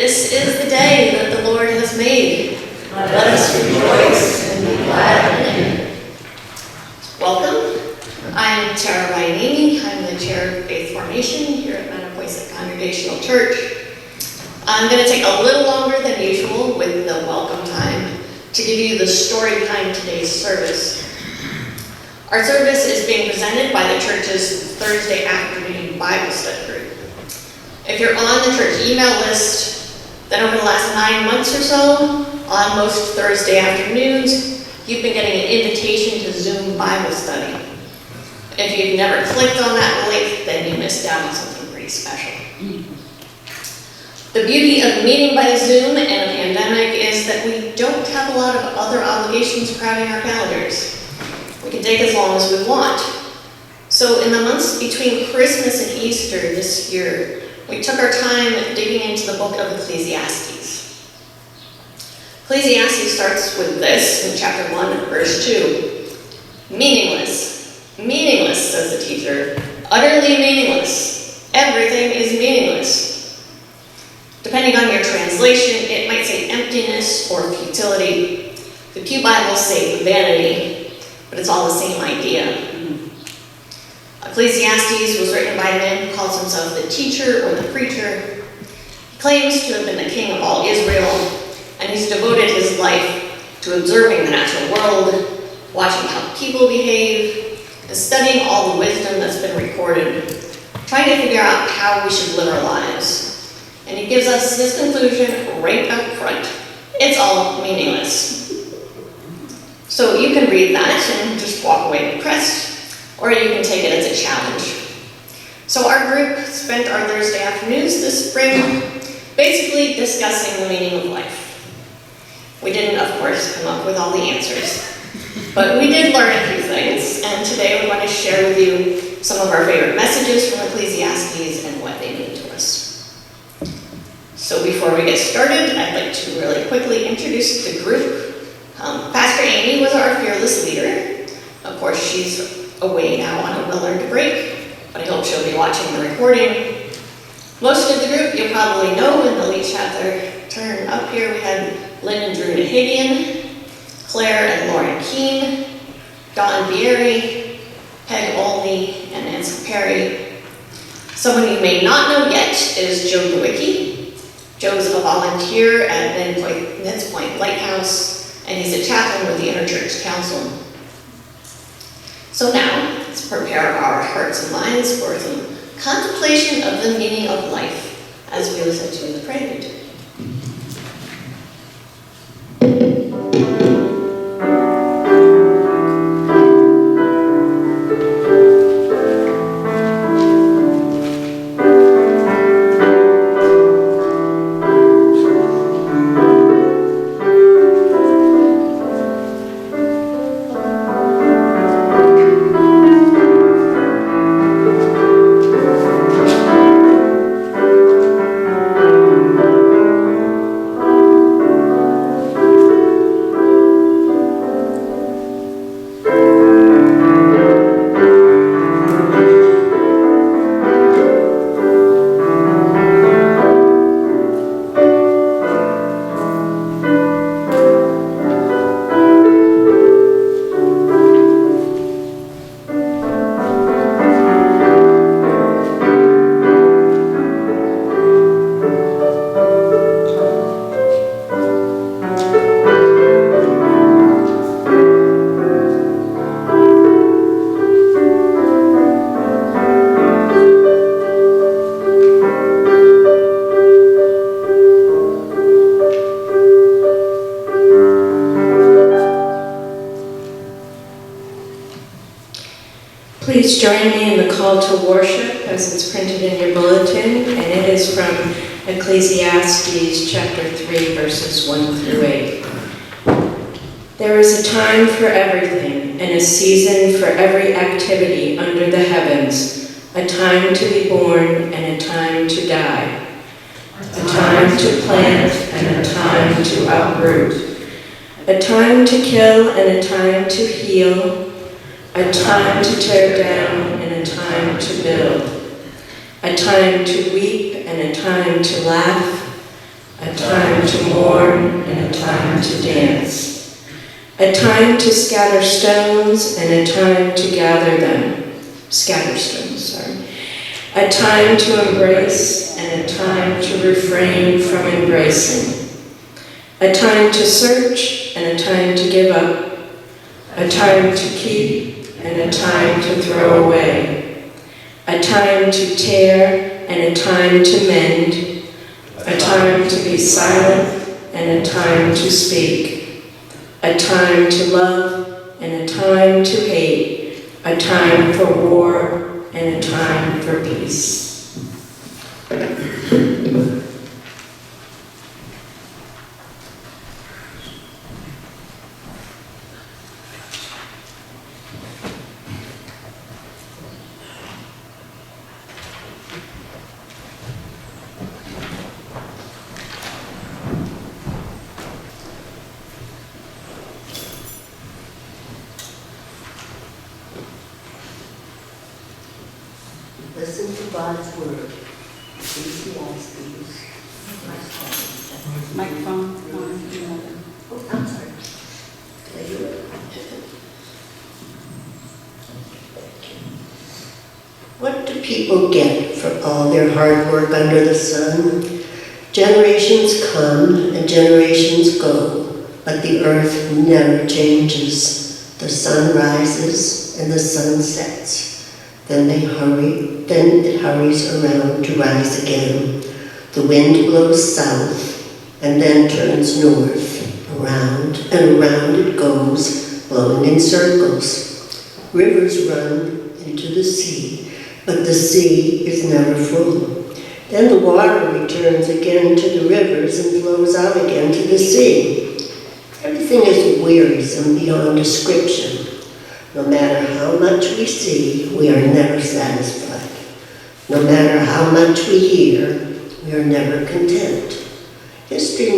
This is the day that the Lord has made. Let us rejoice and be glad in it. Welcome. I'm Rajaniemi. I'm the chair of faith formation here at Manapoisa Congregational Church. I'm going to take a little longer than usual with the welcome time to give you the story behind today's service. Our service is being presented by the church's Thursday afternoon Bible study group. If you're on the church email list, then over the last 9 months or so, on most Thursday afternoons, you've been getting an invitation to Zoom Bible study. If you've never clicked on that link, then you missed out on something pretty special. The beauty of meeting by Zoom in a pandemic is that we don't have a lot of other obligations crowding our calendars. We can take as long as we want. So in the months between Christmas and Easter this year, we took our time digging into the book of Ecclesiastes. Ecclesiastes starts with this in chapter 1, verse 2. Meaningless. Meaningless, says the teacher. Utterly meaningless. Everything is meaningless. Depending on your translation, it might say emptiness or futility. The Pew Bibles say vanity, but it's all the same idea. Ecclesiastes was written by a man who calls himself the teacher or the preacher. He claims to have been the king of all Israel, and he's devoted his life to observing the natural world, watching how people behave, and studying all the wisdom that's been recorded, trying to figure out how we should live our lives. And he gives us his conclusion right up front. It's all meaningless. So you can read that and just walk away impressed, or you can take it as a challenge. So our group spent our Thursday afternoons this spring basically discussing the meaning of life. We didn't, of course, come up with all the answers, but we did learn a few things, and today we want to share with you some of our favorite messages from Ecclesiastes and what they mean to us. So before we get started, I'd like to really quickly introduce the group. Pastor Amy was our fearless leader. Of course, she's away now on a well-earned break, but I hope she'll be watching the recording. Most of the group you'll probably know in the lead chapter. Turn up here, we had Lynn and Nahigyan, Claire and Lauren Keene, Bjerre, Peg Olney, and Nancy Perry. Someone you may not know yet is Dawicki. Joe's a volunteer at Ned's Point Lighthouse, and he's a chaplain with the Interchurch Council. So now, let's prepare our hearts and minds for some contemplation of the meaning of life as we listen to the prelude. Please join me in the call to worship as it's printed in your bulletin, and it is from Ecclesiastes chapter 3, verses 1 through 8. There is a time for everything, and a season for every activity under the heavens, a time to be born and a time to die, a time to plant and a time to uproot, a time to kill and a time to heal, a time to tear down and a time to build, a time to weep and a time to laugh, a time to mourn and a time to dance, a time to scatter stones and a time to gather them, scatter stones, sorry, a time to embrace and a time to refrain from embracing, a time to search and a time to give up, a time to keep and a time to throw away, a time to tear and a time to mend, a time to be silent and a time to speak, a time to love and a time to hate, a time for war and a time for peace. Listen to God's word. Ecclesiastes. Microphone. Oh, I'm sorry. Did I do it? What do people get for all their hard work under the sun? Generations come and generations go, but the earth never changes. The sun rises and the sun sets. Then it hurries around to rise again. The wind blows south and then turns north. Around and around it goes, blowing in circles. Rivers run into the sea, but the sea is never full. Then the water returns again to the rivers and flows out again to the sea. Everything is wearisome beyond description. No matter how much we see, we are never satisfied. No matter how much we hear, we are never content. History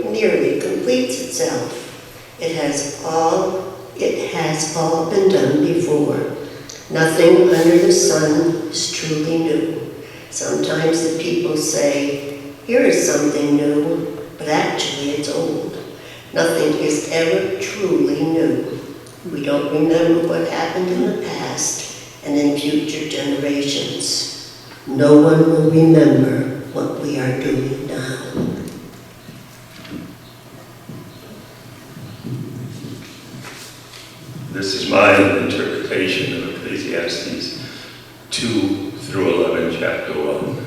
nearly completes itself. It has all been done before. Nothing under the sun is truly new. Sometimes the people say, here is something new, but actually it's old. Nothing is ever truly new. We don't remember what happened in the past and in future generations. No one will remember what we are doing now. This is my interpretation of Ecclesiastes 2 through 11, chapter 1.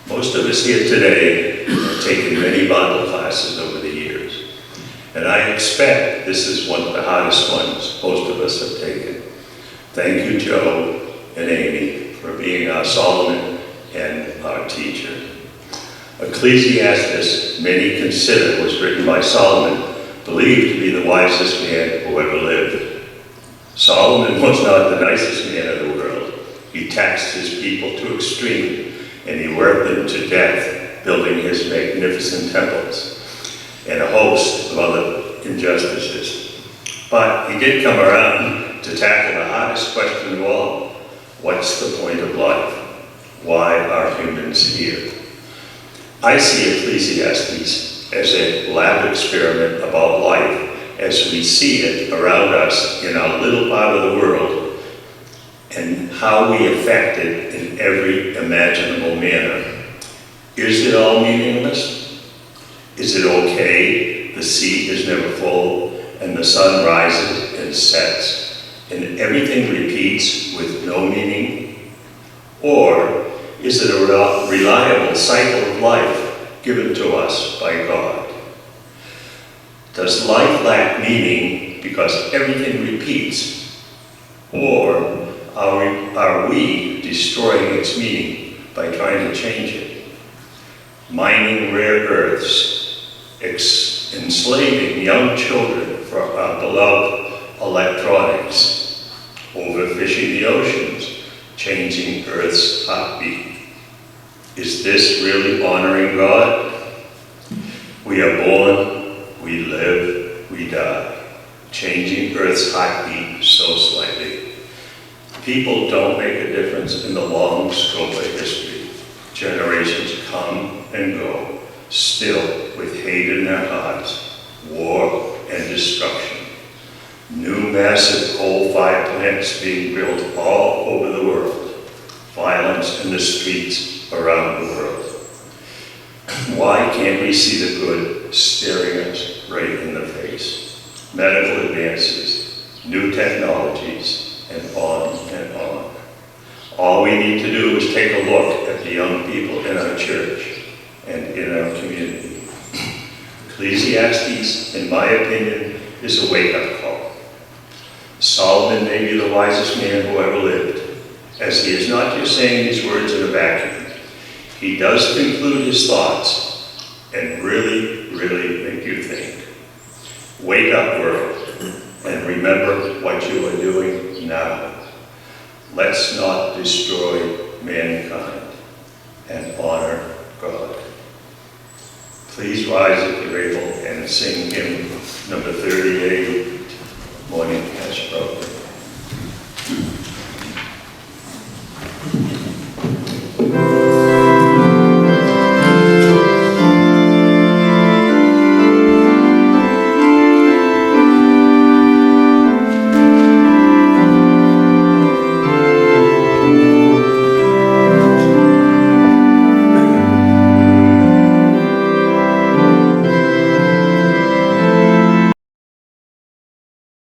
Most of us here today have taken many Bible classes over the years. And I expect this is one of the hardest ones most of us have taken. Thank you, Joe and Amy, for being our Solomon and our teacher. Ecclesiastes, many consider, was written by Solomon, believed to be the wisest man who ever lived. Solomon was not the nicest man of the world. He taxed his people to extreme, and he worked them to death, building his magnificent temples and a host of other injustices. But he did come around to tackle the hardest question of all. What's the point of life? Why are humans here? I see Ecclesiastes as a lab experiment about life as we see it around us in our little part of the world and how we affect it in every imaginable manner. Is it all meaningless? Is it okay the sea is never full and the sun rises and sets and everything repeats with no meaning? Or is it a reliable cycle of life given to us by God? Does life lack meaning because everything repeats? Or are we destroying its meaning by trying to change it? Mining rare earths, enslaving young children for our beloved electronics, overfishing the oceans, changing Earth's heartbeat. Is this really honoring God? We are born, we live, we die, changing Earth's heartbeat so slightly. People don't make a difference in the long scope of history. Generations come and go, still with hate in their hearts, war and destruction. New massive coal-fired plants being built all over the world. Violence in the streets around the world. Why can't we see the good staring us right in the face? Medical advances, new technologies, and on and on. All we need to do is take a look at the young people in our church and in our community. Ecclesiastes, in my opinion, is a wake-up call. Solomon may be the wisest man who ever lived, as he is not just saying these words in a vacuum. He does conclude his thoughts and really, really make you think. Wake up, world, and remember what you are doing now. Let's not destroy mankind and honor God. Please rise if you're able and sing hymn number 38.